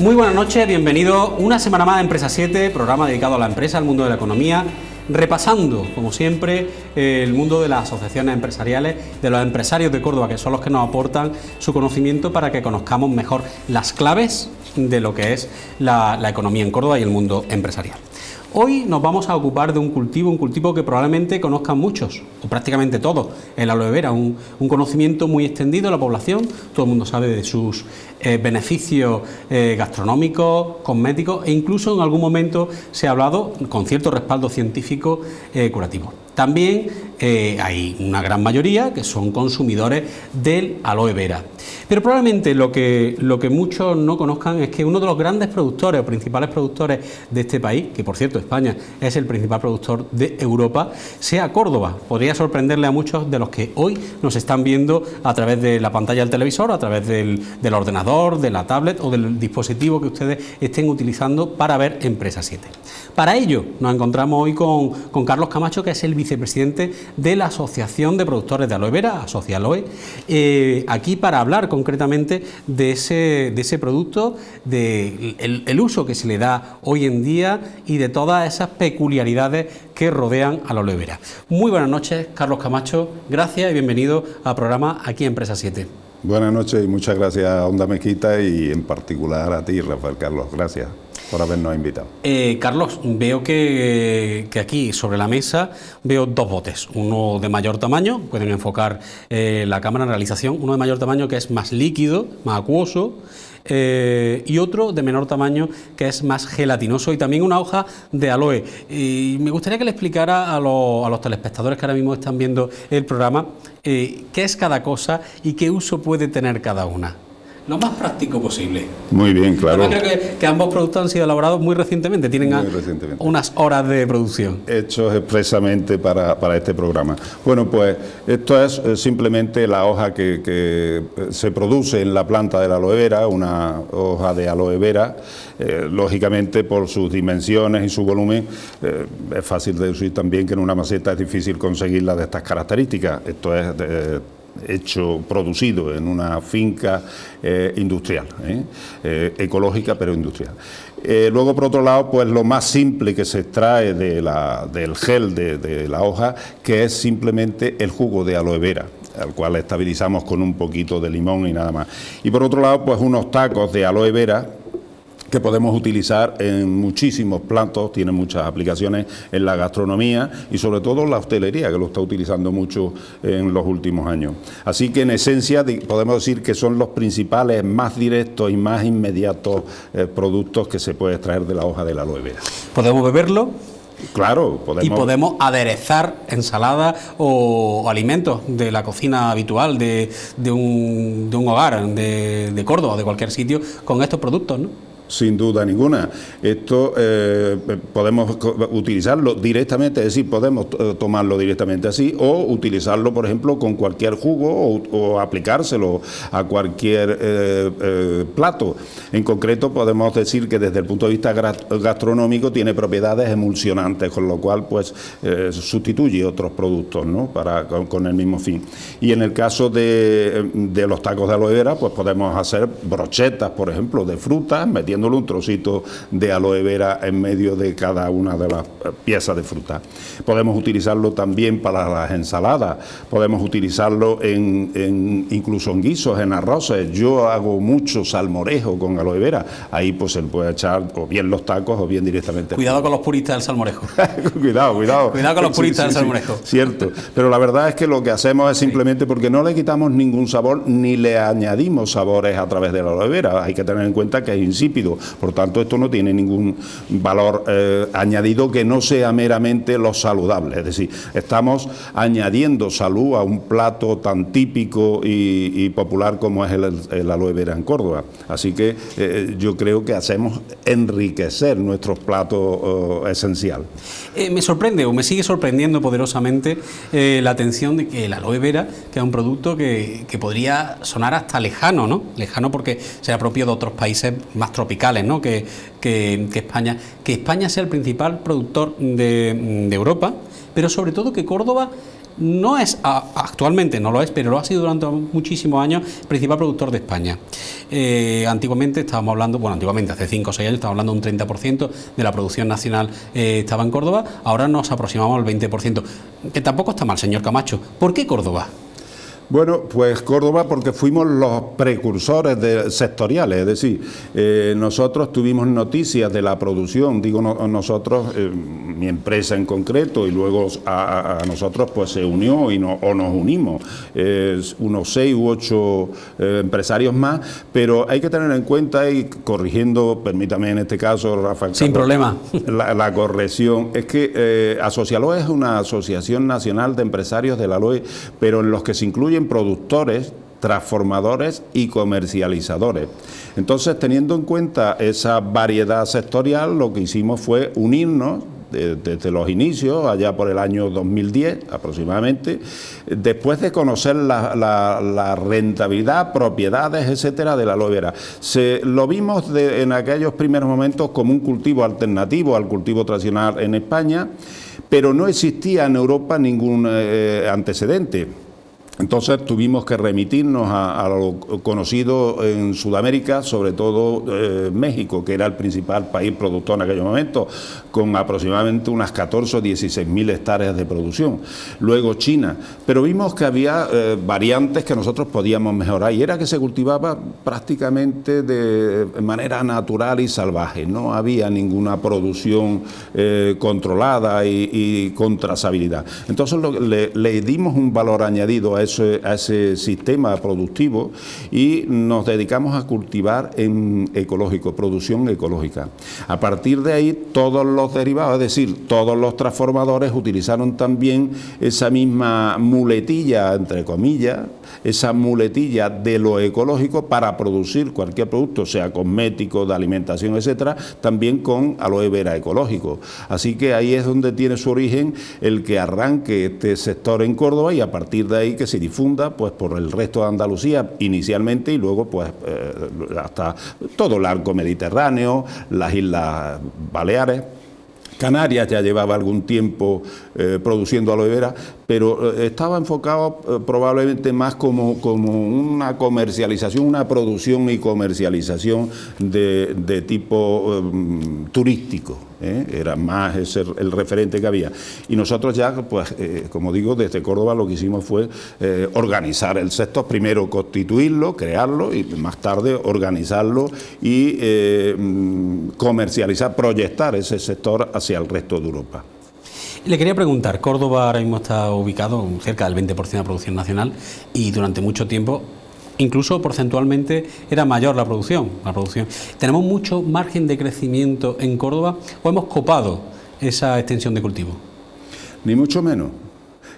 Muy buenas noches, bienvenidos una semana más a Empresa 7, programa dedicado a la empresa, al mundo de la economía, repasando, como siempre, el mundo de las asociaciones empresariales, de los empresarios de Córdoba, que son los que nos aportan su conocimiento para que conozcamos mejor las claves de lo que es la economía en Córdoba y el mundo empresarial. Hoy nos vamos a ocupar de un cultivo que probablemente conozcan muchos, o prácticamente todos, el aloe vera, un conocimiento muy extendido en la población. Todo el mundo sabe de sus beneficios gastronómicos, cosméticos, e incluso en algún momento se ha hablado con cierto respaldo científico curativo. También hay una gran mayoría que son consumidores del aloe vera. Pero probablemente lo que muchos no conozcan es que uno de los grandes productores o principales productores de este país, que por cierto España es el principal productor de Europa, sea Córdoba. Podría sorprenderle a muchos de los que hoy nos están viendo a través de la pantalla del televisor, a través del ordenador, de la tablet o del dispositivo que ustedes estén utilizando para ver Empresa 7. Para ello nos encontramos hoy con Carlos Camacho, que es el vicepresidente de la Asociación de Productores de Aloe Vera, Asocialoe, aquí para hablar concretamente de ese producto, del uso que se le da hoy en día y de todas esas peculiaridades que rodean a la aloe vera. Muy buenas noches, Carlos Camacho, gracias y bienvenido al programa aquí en Empresa 7. Buenas noches y muchas gracias a Onda Mezquita y en particular a ti, Rafael Carlos, gracias por habernos invitado. Carlos, veo que aquí sobre la mesa veo dos botes, uno de mayor tamaño, pueden enfocar la cámara en realización, uno de mayor tamaño que es más líquido, más acuoso, y otro de menor tamaño que es más gelatinoso, y también una hoja de aloe. Y me gustaría que le explicara a los telespectadores que ahora mismo están viendo el programa qué es cada cosa y qué uso puede tener cada una. Lo más práctico posible. Muy bien, claro. Creo que ambos productos han sido elaborados muy recientemente, tienen unas horas de producción. Hechos expresamente para este programa. Bueno, pues esto es simplemente la hoja que se produce en la planta de la aloe vera, una hoja de aloe vera. Lógicamente, por sus dimensiones y su volumen, es fácil deducir también que en una maceta es difícil conseguirla de estas características. Esto es producido en una finca industrial, ecológica pero industrial. Luego, por otro lado, pues lo más simple que se extrae del gel de la hoja, que es simplemente el jugo de aloe vera, al cual estabilizamos con un poquito de limón y nada más. Y por otro lado, pues unos tacos de aloe vera que podemos utilizar en muchísimos platos, tiene muchas aplicaciones en la gastronomía y sobre todo en la hostelería, que lo está utilizando mucho en los últimos años. Así que en esencia podemos decir que son los principales, más directos y más inmediatos productos que se puede extraer de la hoja de la aloe vera. ¿Podemos beberlo? Claro, podemos. Y podemos aderezar ensaladas o alimentos de la cocina habitual de un hogar, de Córdoba, de cualquier sitio, con estos productos, ¿no? Sin duda ninguna. Esto podemos utilizarlo directamente, es decir, podemos tomarlo directamente así o utilizarlo, por ejemplo, con cualquier jugo o aplicárselo a cualquier plato. En concreto, podemos decir que desde el punto de vista gastronómico tiene propiedades emulsionantes, con lo cual pues sustituye otros productos, ¿no? con el mismo fin. Y en el caso de los tacos de aloe vera, pues podemos hacer brochetas, por ejemplo, de frutas, metiéndole un trocito de aloe vera en medio de cada una de las piezas de fruta. Podemos utilizarlo también para las ensaladas, podemos utilizarlo incluso en guisos, en arroces. Yo hago mucho salmorejo con aloe vera, ahí pues se le puede echar o bien los tacos o bien directamente. Cuidado con los puristas del salmorejo. Cuidado con los puristas del salmorejo. Cierto, pero la verdad es que lo que hacemos es simplemente porque no le quitamos ningún sabor ni le añadimos sabores a través de la aloe vera. Hay que tener en cuenta que es insípido, por tanto esto no tiene ningún valor añadido que no sea meramente lo saludable, es decir, estamos añadiendo salud a un plato tan típico y popular como es el aloe vera en Córdoba. Así que yo creo que hacemos enriquecer nuestros platos esencial. Me sorprende o me sigue sorprendiendo poderosamente la atención de que el aloe vera, que es un producto que podría sonar hasta lejano, ¿no? Lejano porque será propio de otros países más tropicales, ¿no? que España. Que España sea el principal productor de Europa, pero sobre todo que Córdoba no es, actualmente no lo es, pero lo ha sido durante muchísimos años, el principal productor de España. Antiguamente estábamos hablando, hace 5 o 6 años estábamos hablando de un 30% de la producción nacional estaba en Córdoba, ahora nos aproximamos al 20%, que tampoco está mal, señor Camacho. ¿Por qué Córdoba? Bueno, pues Córdoba porque fuimos los precursores sectoriales, es decir, nosotros tuvimos noticias de la producción, digo nosotros, mi empresa en concreto, y luego a nosotros pues se unió o nos unimos, unos 6 u 8 empresarios más, pero hay que tener en cuenta, y corrigiendo, permítame en este caso, Rafael, sin problema, la corrección, es que Asocialoe es una asociación nacional de empresarios de la LOE, pero en los que se incluyen productores, transformadores y comercializadores. Entonces, teniendo en cuenta esa variedad sectorial, lo que hicimos fue unirnos desde los inicios, allá por el año 2010 aproximadamente, después de conocer la rentabilidad, propiedades, etcétera, de la aloe vera. Lo vimos en aquellos primeros momentos como un cultivo alternativo al cultivo tradicional en España, pero no existía en Europa ningún antecedente. Entonces tuvimos que remitirnos a lo conocido en Sudamérica, sobre todo México, que era el principal país productor en aquel momento, con aproximadamente unas 14 o 16 mil hectáreas de producción. Luego China, pero vimos que había variantes que nosotros podíamos mejorar, y era que se cultivaba prácticamente de manera natural y salvaje, no había ninguna producción controlada y con trazabilidad. Entonces le dimos un valor añadido a ese sistema productivo y nos dedicamos a cultivar en ecológico, producción ecológica. A partir de ahí, todos los derivados, es decir, todos los transformadores utilizaron también esa misma muletilla, entre comillas, esa muletilla de lo ecológico para producir cualquier producto, sea cosmético, de alimentación, etcétera, también con aloe vera ecológico. Así que ahí es donde tiene su origen el que arranque este sector en Córdoba, y a partir de ahí que se difunda pues por el resto de Andalucía inicialmente, y luego pues hasta todo el arco mediterráneo, las Islas Baleares. Canarias ya llevaba algún tiempo produciendo aloe vera, pero estaba enfocado probablemente más como una comercialización, una producción y comercialización de tipo turístico. Era más ese el referente que había. Y nosotros ya, pues, como digo, desde Córdoba lo que hicimos fue organizar el sector, primero constituirlo, crearlo, y más tarde organizarlo y comercializar, proyectar ese sector hacia el resto de Europa. Le quería preguntar, Córdoba ahora mismo está ubicado cerca del 20% de la producción nacional, y durante mucho tiempo, incluso porcentualmente, era mayor la producción. ¿Tenemos mucho margen de crecimiento en Córdoba o hemos copado esa extensión de cultivo? Ni mucho menos.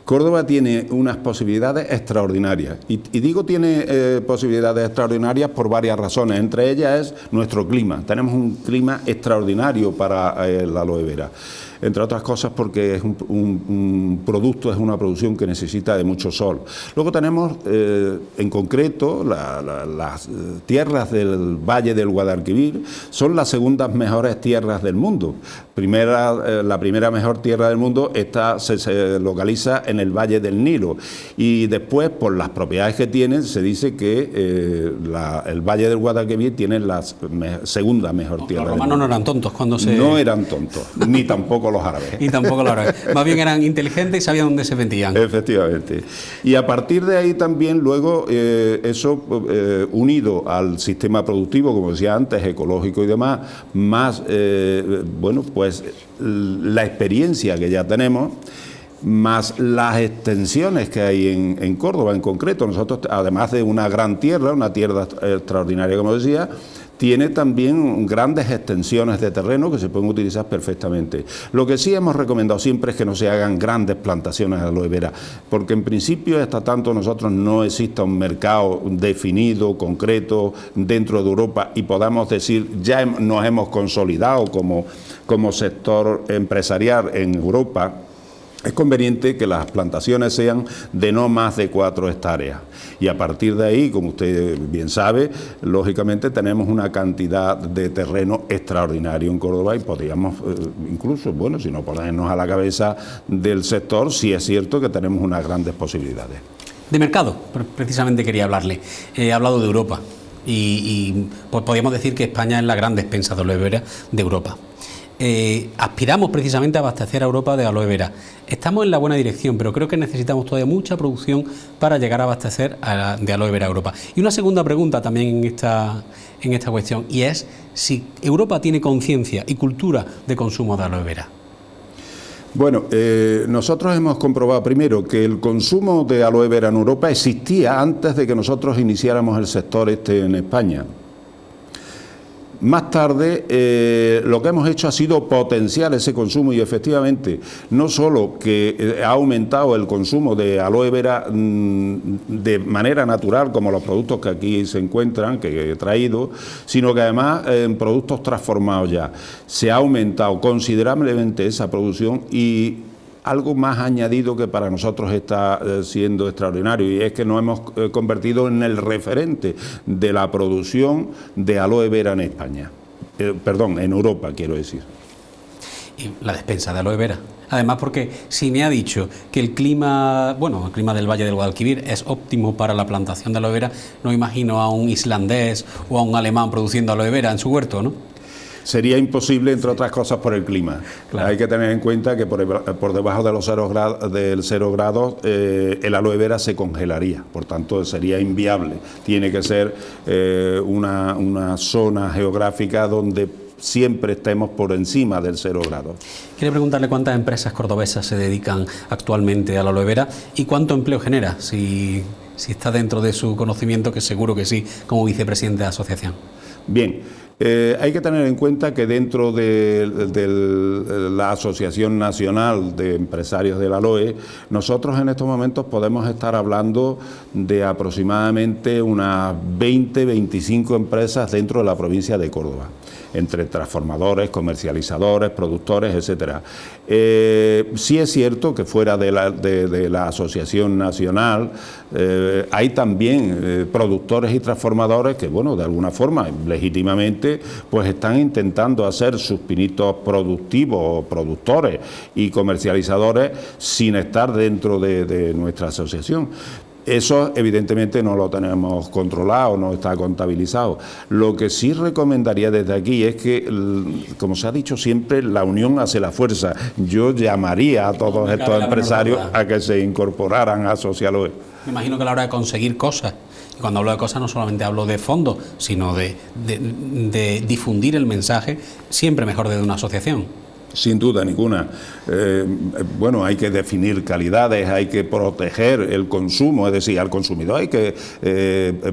Córdoba tiene unas posibilidades extraordinarias, y digo tiene posibilidades extraordinarias por varias razones. Entre ellas es nuestro clima. Tenemos un clima extraordinario para la aloe vera, entre otras cosas porque es un producto, es una producción que necesita de mucho sol. Luego tenemos en concreto las tierras del Valle del Guadalquivir, son las segundas mejores tierras del mundo. La primera mejor tierra del mundo se localiza en el Valle del Nilo, y después, por las propiedades que tienen, se dice que el Valle del Guadalquivir tiene la segunda mejor tierra. Los romanos no eran tontos cuando se... No eran tontos, ni tampoco los árabes. Y tampoco los árabes. Más bien eran inteligentes y sabían dónde se metían. Efectivamente. Y a partir de ahí también, luego, eso unido al sistema productivo, como decía antes, ecológico y demás, más, bueno, pues la experiencia que ya tenemos, más las extensiones que hay en Córdoba en concreto. Nosotros, además de una gran tierra, una tierra extraordinaria, como decía, tiene también grandes extensiones de terreno que se pueden utilizar perfectamente. Lo que sí hemos recomendado siempre es que no se hagan grandes plantaciones de aloe vera, porque en principio, hasta tanto nosotros no exista un mercado definido, concreto, dentro de Europa, y podamos decir, ya nos hemos consolidado como sector empresarial en Europa, es conveniente que las plantaciones sean de no más de 4 hectáreas. Y a partir de ahí, como usted bien sabe, lógicamente tenemos una cantidad de terreno extraordinario en Córdoba y podríamos incluso, bueno, si no ponernos a la cabeza del sector, sí es cierto que tenemos unas grandes posibilidades. De mercado, precisamente quería hablarle. He hablado de Europa y pues podríamos decir que España es la gran despensa de aloe vera de Europa. Aspiramos precisamente a abastecer a Europa de aloe vera. Estamos en la buena dirección, pero creo que necesitamos todavía mucha producción para llegar a abastecer de aloe vera a Europa. Y una segunda pregunta también en esta cuestión, y es si Europa tiene conciencia y cultura de consumo de aloe vera. Bueno, nosotros hemos comprobado primero que el consumo de aloe vera en Europa existía antes de que nosotros iniciáramos el sector en España. Más tarde lo que hemos hecho ha sido potenciar ese consumo y efectivamente no solo que ha aumentado el consumo de aloe vera de manera natural como los productos que aquí se encuentran, que he traído, sino que además en productos transformados ya se ha aumentado considerablemente esa producción y algo más añadido que para nosotros está siendo extraordinario y es que nos hemos convertido en el referente de la producción de aloe vera en España, perdón, en Europa quiero decir. Y la despensa de aloe vera. Además porque si me ha dicho que el clima, bueno, el clima del Valle del Guadalquivir es óptimo para la plantación de aloe vera, no imagino a un islandés o a un alemán produciendo aloe vera en su huerto, ¿no? Sería imposible, entre otras cosas, por el clima. Claro. Hay que tener en cuenta que por debajo de los 0 grados el aloe vera se congelaría, por tanto sería inviable. Tiene que ser una zona geográfica donde siempre estemos por encima del 0 grados. Quiero preguntarle cuántas empresas cordobesas se dedican actualmente a la aloe vera y cuánto empleo genera, si está dentro de su conocimiento, que seguro que sí, como vicepresidente de la asociación. Bien. Hay que tener en cuenta que dentro de la Asociación Nacional de Empresarios del Aloe, nosotros en estos momentos podemos estar hablando de aproximadamente unas 20-25 empresas dentro de la provincia de Córdoba, entre transformadores, comercializadores, productores, etcétera. Sí es cierto que fuera de la Asociación Nacional hay también productores y transformadores que, bueno, de alguna forma, legítimamente, pues están intentando hacer sus pinitos productivos, productores y comercializadores sin estar dentro de nuestra asociación. Eso evidentemente no lo tenemos controlado, no está contabilizado. Lo que sí recomendaría desde aquí es que, como se ha dicho siempre, la unión hace la fuerza. Yo llamaría a todos estos empresarios a que se incorporaran a Socialoe. Me imagino que a la hora de conseguir cosas, y cuando hablo de cosas no solamente hablo de fondos, sino de difundir el mensaje, siempre mejor desde una asociación. Sin duda ninguna. Bueno, hay que definir calidades, hay que proteger el consumo, es decir, al consumidor hay que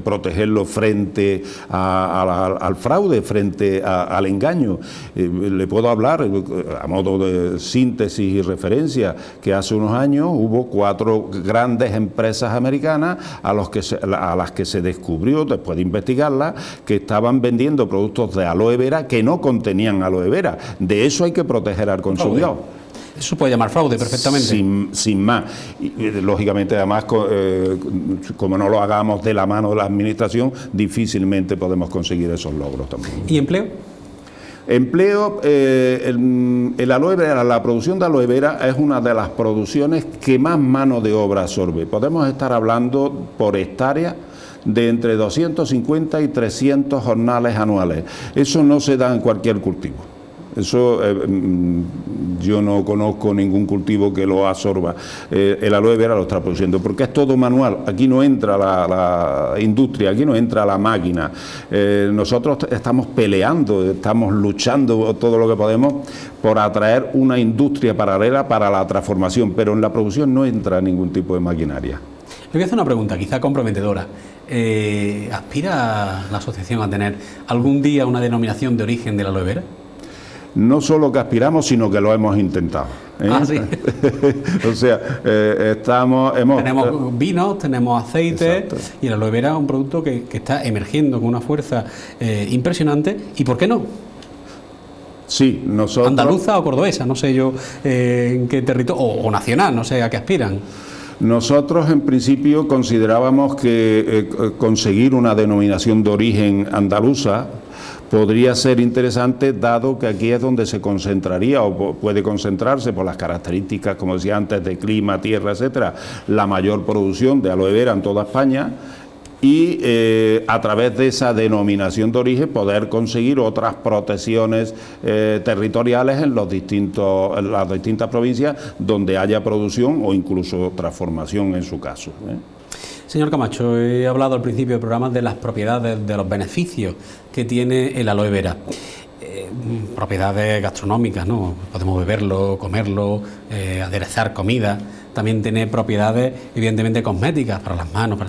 protegerlo frente al fraude, frente al engaño. Le puedo hablar, a modo de síntesis y referencia, que hace unos años hubo 4 grandes empresas americanas a las que se descubrió, después de investigarlas, que estaban vendiendo productos de aloe vera que no contenían aloe vera. De eso hay que proteger al consumidor. Eso puede llamar fraude perfectamente. Sin más. Y, lógicamente, además, como no lo hagamos de la mano de la administración, difícilmente podemos conseguir esos logros también. ¿Y empleo? Empleo, el aloe vera, la producción de aloe vera es una de las producciones que más mano de obra absorbe. Podemos estar hablando por hectárea de entre 250 y 300 jornales anuales. Eso no se da en cualquier cultivo. Eso yo no conozco ningún cultivo que lo absorba. El aloe vera lo está produciendo, porque es todo manual. Aquí no entra la industria, aquí no entra la máquina. Nosotros estamos peleando, estamos luchando todo lo que podemos por atraer una industria paralela para la transformación, pero en la producción no entra ningún tipo de maquinaria. Le voy a hacer una pregunta, quizá comprometedora. ¿Aspira la asociación a tener algún día una denominación de origen de la aloe vera? No solo que aspiramos, sino que lo hemos intentado. Ah, sí. O sea, tenemos vinos, tenemos aceite. Exacto. Y el aloe vera es un producto que está emergiendo con una fuerza impresionante. ¿Y por qué no? Sí, nosotros... ¿Andaluza o cordobesa? No sé yo en qué territorio, o nacional, no sé a qué aspiran. Nosotros en principio considerábamos que conseguir una denominación de origen andaluza podría ser interesante, dado que aquí es donde se concentraría o puede concentrarse por las características, como decía antes, de clima, tierra, etcétera, la mayor producción de aloe vera en toda España, y a través de esa denominación de origen poder conseguir otras protecciones territoriales en las distintas provincias donde haya producción o incluso transformación en su caso. Señor Camacho, he hablado al principio del programa de las propiedades, de los beneficios que tiene el aloe vera. Propiedades gastronómicas, ¿no? Podemos beberlo, comerlo, aderezar comida. También tiene propiedades, evidentemente, cosméticas para las manos,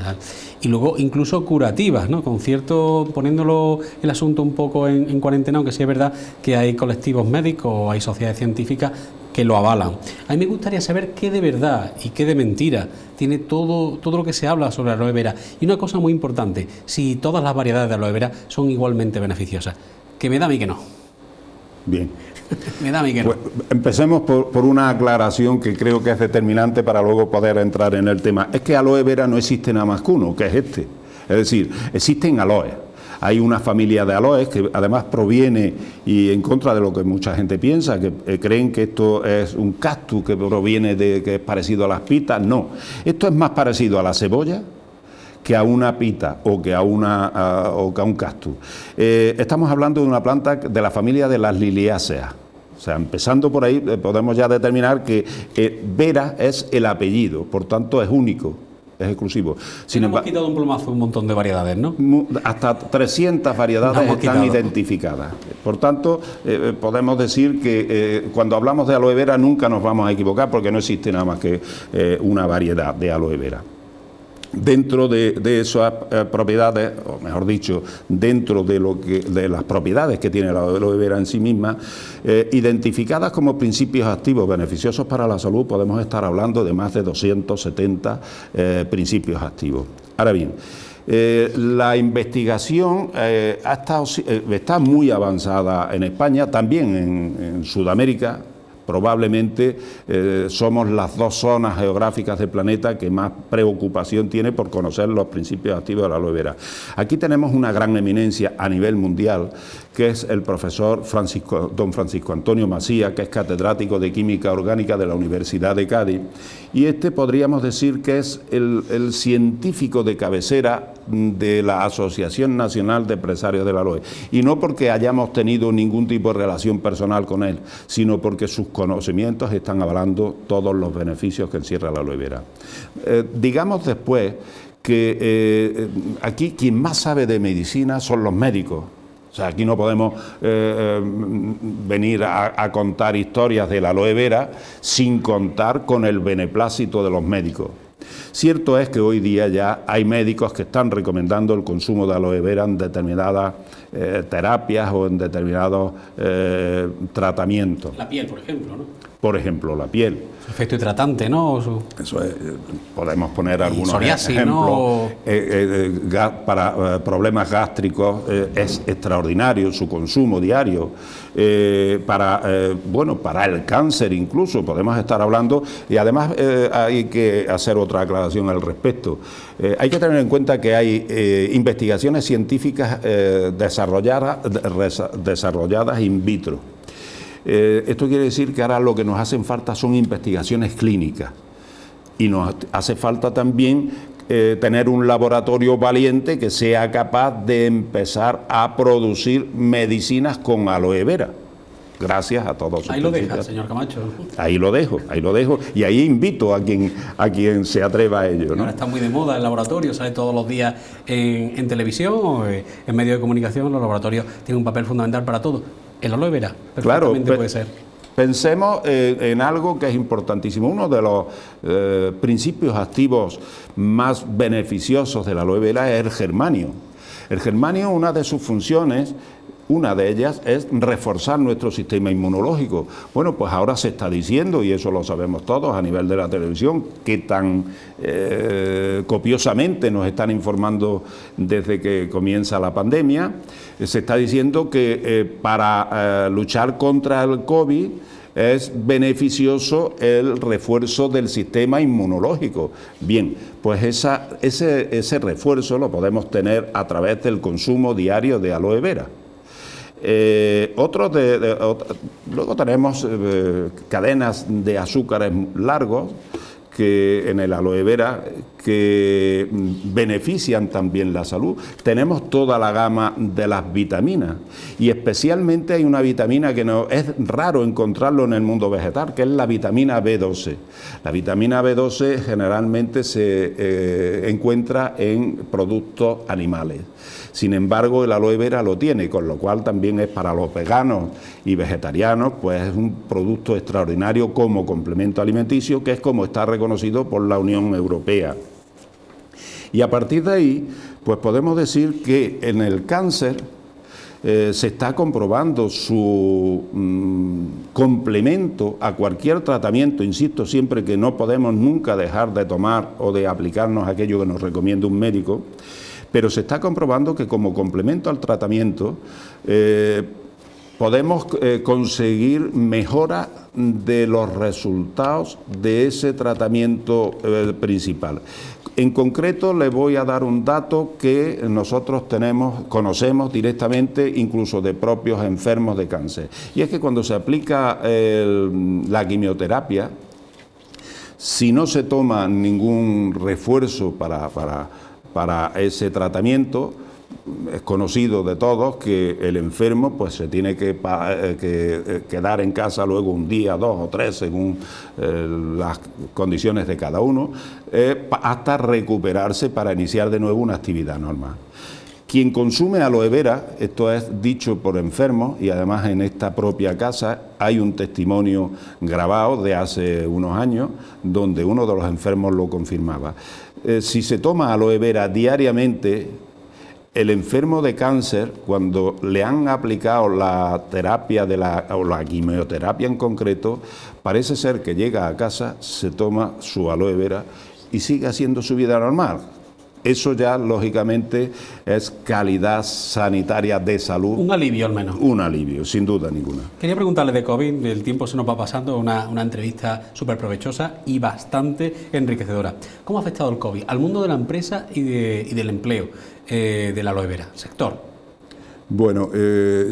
y luego incluso curativas, ¿no? Con cierto, poniéndolo el asunto un poco en cuarentena, aunque sí es verdad que hay colectivos médicos, hay sociedades científicas que lo avalan. A mí me gustaría saber qué de verdad y qué de mentira tiene todo lo que se habla sobre la aloe vera. Y una cosa muy importante, si todas las variedades de aloe vera son igualmente beneficiosas, que me da a mí que no. Bien. Me da a mí que no. Pues empecemos por una aclaración que creo que es determinante para luego poder entrar en el tema. Es que aloe vera no existe nada más que uno, que es este. Es decir, existen aloes. Hay una familia de aloes que además proviene, y en contra de lo que mucha gente piensa, que creen que esto es un cactus que proviene que es parecido a las pitas. No, esto es más parecido a la cebolla que a una pita o que a un cactus. Estamos hablando de una planta de la familia de las liliáceas. O sea, empezando por ahí, podemos ya determinar que Vera es el apellido, por tanto es único, es exclusivo. Hemos quitado un plumazo un montón de variedades, ¿no? Hasta 300 variedades están identificadas. Por tanto, podemos decir que cuando hablamos de aloe vera nunca nos vamos a equivocar, porque no existe nada más que una variedad de aloe vera. Dentro de esas propiedades, o mejor dicho, dentro de las propiedades que tiene la aloe vera en sí misma, identificadas como principios activos beneficiosos para la salud, podemos estar hablando de más de 270 principios activos. Ahora bien, la investigación está muy avanzada en España, también en Sudamérica. Probablemente somos las dos zonas geográficas del planeta que más preocupación tiene por conocer los principios activos de la aloe vera. Aquí tenemos una gran eminencia a nivel mundial, que es el profesor don Francisco Antonio Macía, que es catedrático de Química Orgánica de la Universidad de Cádiz, y podríamos decir que es el científico de cabecera de la Asociación Nacional de Empresarios del Aloe, y no porque hayamos tenido ningún tipo de relación personal con él, sino porque sus conocimientos están avalando todos los beneficios que encierra la aloe vera. Digamos después que aquí quien más sabe de medicina son los médicos. O sea, aquí no podemos venir a contar historias de la aloe vera sin contar con el beneplácito de los médicos. Cierto es que hoy día ya hay médicos que están recomendando el consumo de aloe vera en determinadas terapias o en determinados tratamientos. La piel, por ejemplo, ¿no? Por ejemplo, la piel. Su efecto hidratante, ¿no? Eso es, podemos poner algunos psoriasis, ejemplos. ¿No? Para problemas gástricos es extraordinario su consumo diario. Para el cáncer incluso podemos estar hablando, y además hay que hacer otra aclaración al respecto. Hay que tener en cuenta que hay investigaciones científicas desarrolladas in vitro. Esto quiere decir que ahora lo que nos hacen falta son investigaciones clínicas, y nos hace falta también tener un laboratorio valiente que sea capaz de empezar a producir medicinas con aloe vera. Gracias a todos. Ahí lo deja, señor Camacho. Ahí lo dejo, y ahí invito a quien se atreva a ello, ¿no? Ahora está muy de moda el laboratorio, sale todos los días en televisión o en medios de comunicación. Los laboratorios tienen un papel fundamental para todo. El aloe vera, perfectamente puede ser. Pensemos en algo que es importantísimo. Uno de los principios activos más beneficiosos de la aloe vera es el germanio. El germanio, una de sus funciones Una de ellas es reforzar nuestro sistema inmunológico. Bueno, pues ahora se está diciendo, y eso lo sabemos todos a nivel de la televisión, que tan copiosamente nos están informando desde que comienza la pandemia, se está diciendo que para luchar contra el COVID es beneficioso el refuerzo del sistema inmunológico. Bien, pues ese refuerzo lo podemos tener a través del consumo diario de aloe vera. Luego tenemos cadenas de azúcares largos que en el aloe vera que benefician también la salud. Tenemos toda la gama de las vitaminas y especialmente hay una vitamina que no es raro encontrarlo en el mundo vegetal, que es la vitamina B12. La vitamina B12 generalmente se encuentra en productos animales. Sin embargo, el aloe vera lo tiene, con lo cual también es para los veganos y vegetarianos, pues es un producto extraordinario como complemento alimenticio, que es como está reconocido por la Unión Europea. Y a partir de ahí, pues podemos decir que en el cáncer se está comprobando su complemento a cualquier tratamiento, insisto siempre que no podemos nunca dejar de tomar o de aplicarnos aquello que nos recomienda un médico, pero se está comprobando que como complemento al tratamiento podemos conseguir mejora de los resultados de ese tratamiento principal. En concreto, le voy a dar un dato que nosotros conocemos directamente, incluso de propios enfermos de cáncer. Y es que cuando se aplica la quimioterapia, si no se toma ningún refuerzo para ese tratamiento, es conocido de todos que el enfermo pues se tiene que quedar en casa luego un día, 2 o 3, según las condiciones de cada uno, hasta recuperarse para iniciar de nuevo una actividad normal. Quien consume aloe vera, esto es dicho por enfermos, y además en esta propia casa hay un testimonio grabado de hace unos años donde uno de los enfermos lo confirmaba. Si se toma aloe vera diariamente, el enfermo de cáncer, cuando le han aplicado la terapia o la quimioterapia en concreto, parece ser que llega a casa, se toma su aloe vera y sigue haciendo su vida normal. Eso ya, lógicamente, es calidad sanitaria de salud. Un alivio, al menos. Un alivio, sin duda ninguna. Quería preguntarle de COVID, el tiempo se nos va pasando, una entrevista súper provechosa y bastante enriquecedora. ¿Cómo ha afectado el COVID al mundo de la empresa y del empleo de la aloe vera, sector? Bueno,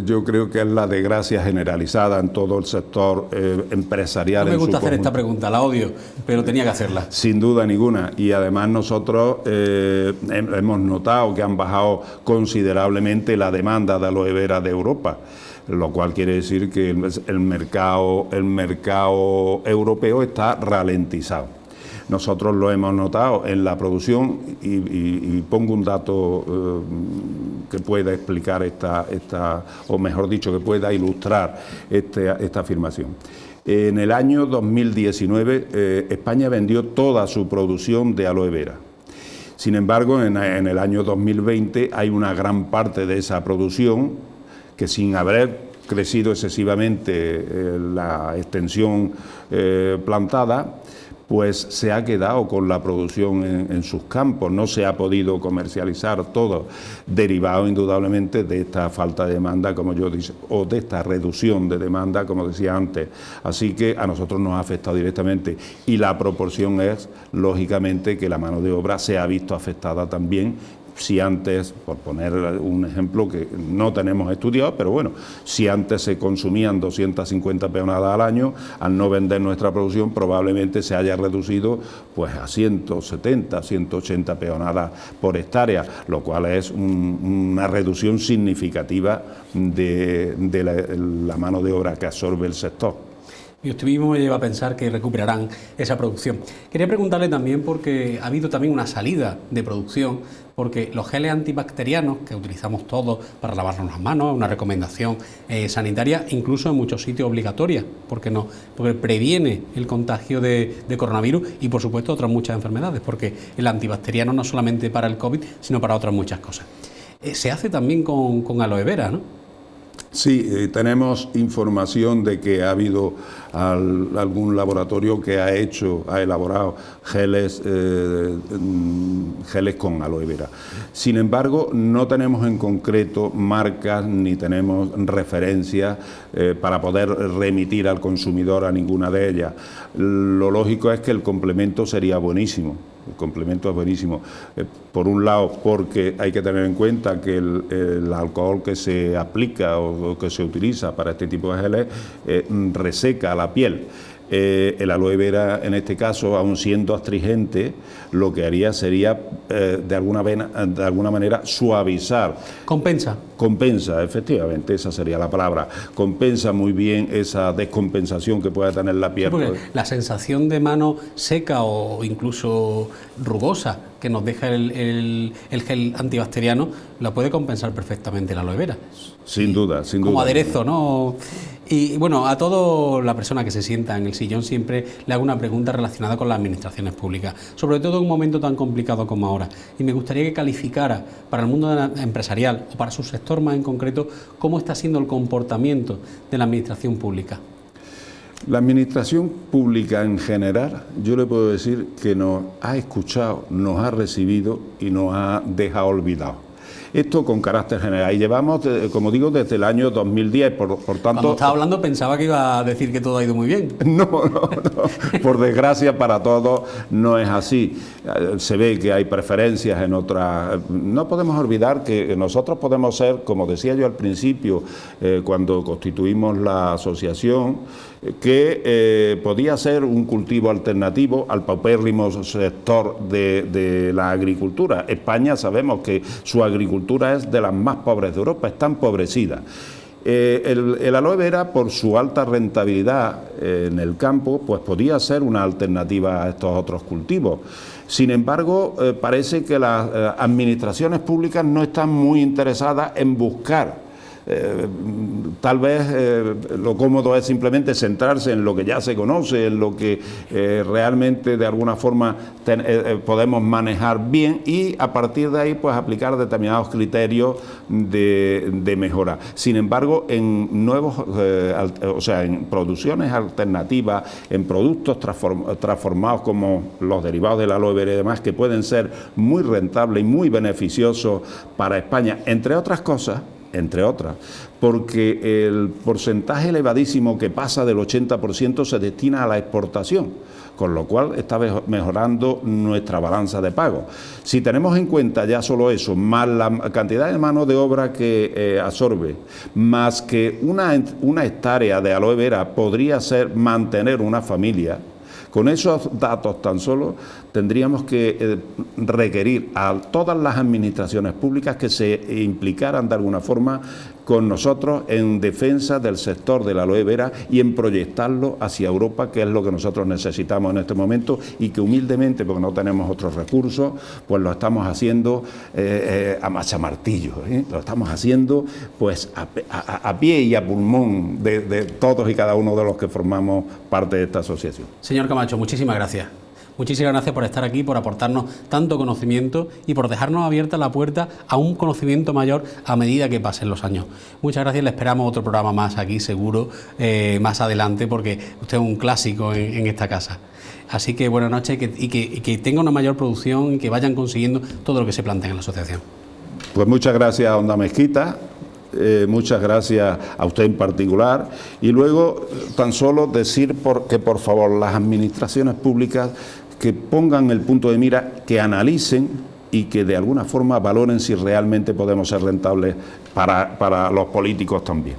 yo creo que es la desgracia generalizada en todo el sector empresarial. No me gusta hacer esta pregunta, la odio, pero tenía que hacerla. Sin duda ninguna. Y además nosotros hemos notado que han bajado considerablemente la demanda de aloe vera de Europa, lo cual quiere decir que el mercado europeo está ralentizado. Nosotros lo hemos notado en la producción y pongo un dato que pueda explicar o mejor dicho, que pueda ilustrar esta afirmación. En el año 2019 España vendió toda su producción de aloe vera. Sin embargo, en el año 2020 hay una gran parte de esa producción que, sin haber crecido excesivamente la extensión plantada, pues se ha quedado con la producción en sus campos, no se ha podido comercializar todo, derivado indudablemente de esta falta de demanda, como yo dije, o de esta reducción de demanda, como decía antes. Así que a nosotros nos ha afectado directamente y la proporción es, lógicamente, que la mano de obra se ha visto afectada también. Si antes, por poner un ejemplo que no tenemos estudiado, pero bueno, si antes se consumían 250 peonadas al año, al no vender nuestra producción probablemente se haya reducido pues a 170, 180 peonadas por hectárea, lo cual es una reducción significativa de la mano de obra que absorbe el sector. Mi optimismo me lleva a pensar que recuperarán esa producción. Quería preguntarle también porque ha habido también una salida de producción, porque los geles antibacterianos que utilizamos todos para lavarnos las manos, una recomendación sanitaria, incluso en muchos sitios obligatoria, porque previene el contagio de coronavirus y por supuesto otras muchas enfermedades, porque el antibacteriano no solamente para el COVID, sino para otras muchas cosas. Se hace también con aloe vera, ¿no? Sí, tenemos información de que ha habido algún laboratorio que ha elaborado geles con aloe vera. Sin embargo, no tenemos en concreto marcas ni tenemos referencias para poder remitir al consumidor a ninguna de ellas. Lo lógico es que el complemento sería buenísimo. El complemento es buenísimo. Por un lado, porque hay que tener en cuenta que el alcohol que se aplica o que se utiliza para este tipo de geles reseca la piel. El aloe vera, en este caso, aun siendo astringente, lo que haría sería, de alguna manera, suavizar. ¿Compensa? Compensa, efectivamente, esa sería la palabra. Compensa muy bien esa descompensación que puede tener la piel. Sí, porque la sensación de mano seca o incluso rugosa que nos deja el gel antibacteriano, la puede compensar perfectamente la aloe vera. Sin duda, sin duda. Como aderezo, ¿no? Y bueno, a toda la persona que se sienta en el sillón siempre le hago una pregunta relacionada con las administraciones públicas, sobre todo en un momento tan complicado como ahora. Y me gustaría que calificara para el mundo empresarial o para su sector más en concreto, cómo está siendo el comportamiento de la administración pública. La administración pública en general, yo le puedo decir que nos ha escuchado, nos ha recibido y nos ha dejado olvidados. Esto con carácter general. Y llevamos, como digo, desde el año 2010, por tanto... Cuando estaba hablando pensaba que iba a decir que todo ha ido muy bien. No. Por desgracia para todos no es así. Se ve que hay preferencias en otras... No podemos olvidar que nosotros podemos ser, como decía yo al principio, cuando constituimos la asociación, que podía ser un cultivo alternativo al paupérrimo sector de la agricultura. España sabemos que su agricultura es de las más pobres de Europa, está empobrecida. El aloe vera, por su alta rentabilidad en el campo, pues podía ser una alternativa a estos otros cultivos. Sin embargo, parece que las administraciones públicas no están muy interesadas en buscar. Tal vez lo cómodo es simplemente centrarse en lo que ya se conoce, en lo que realmente de alguna forma podemos manejar bien y a partir de ahí pues aplicar determinados criterios de mejora. Sin embargo, en en producciones alternativas, en productos transformados como los derivados del aloe vera y demás, que pueden ser muy rentables y muy beneficiosos para España, entre otras cosas, porque el porcentaje elevadísimo que pasa del 80% se destina a la exportación, con lo cual está mejorando nuestra balanza de pago. Si tenemos en cuenta ya solo eso, más la cantidad de mano de obra que absorbe, más que una hectárea de aloe vera podría ser mantener una familia, con esos datos tan solo tendríamos que requerir a todas las administraciones públicas que se implicaran de alguna forma con nosotros en defensa del sector de la aloe vera y en proyectarlo hacia Europa, que es lo que nosotros necesitamos en este momento y que humildemente, porque no tenemos otros recursos, pues lo estamos haciendo a machamartillo, lo estamos haciendo pues a pie y a pulmón de todos y cada uno de los que formamos parte de esta asociación. Señor Camacho, muchísimas gracias. Muchísimas gracias por estar aquí, por aportarnos tanto conocimiento y por dejarnos abierta la puerta a un conocimiento mayor a medida que pasen los años. Muchas gracias, le esperamos otro programa más aquí, seguro, más adelante, porque usted es un clásico en esta casa. Así que buenas noches y que tenga una mayor producción y que vayan consiguiendo todo lo que se plantea en la asociación. Pues muchas gracias, Onda Mezquita. Muchas gracias a usted en particular y luego tan solo decir que por favor las administraciones públicas que pongan el punto de mira, que analicen y que de alguna forma valoren si realmente podemos ser rentables para los políticos también.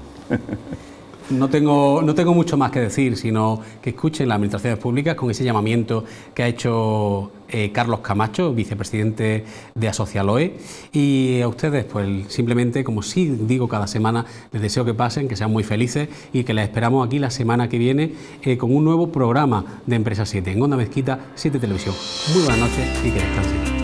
No tengo mucho más que decir, sino que escuchen las administraciones públicas con ese llamamiento que ha hecho Carlos Camacho, vicepresidente de Asocialoe, y a ustedes, pues simplemente, como sí digo cada semana, les deseo que pasen, que sean muy felices y que les esperamos aquí la semana que viene con un nuevo programa de Empresa 7, en Onda Mezquita 7 Televisión. Muy buenas noches y que descansen.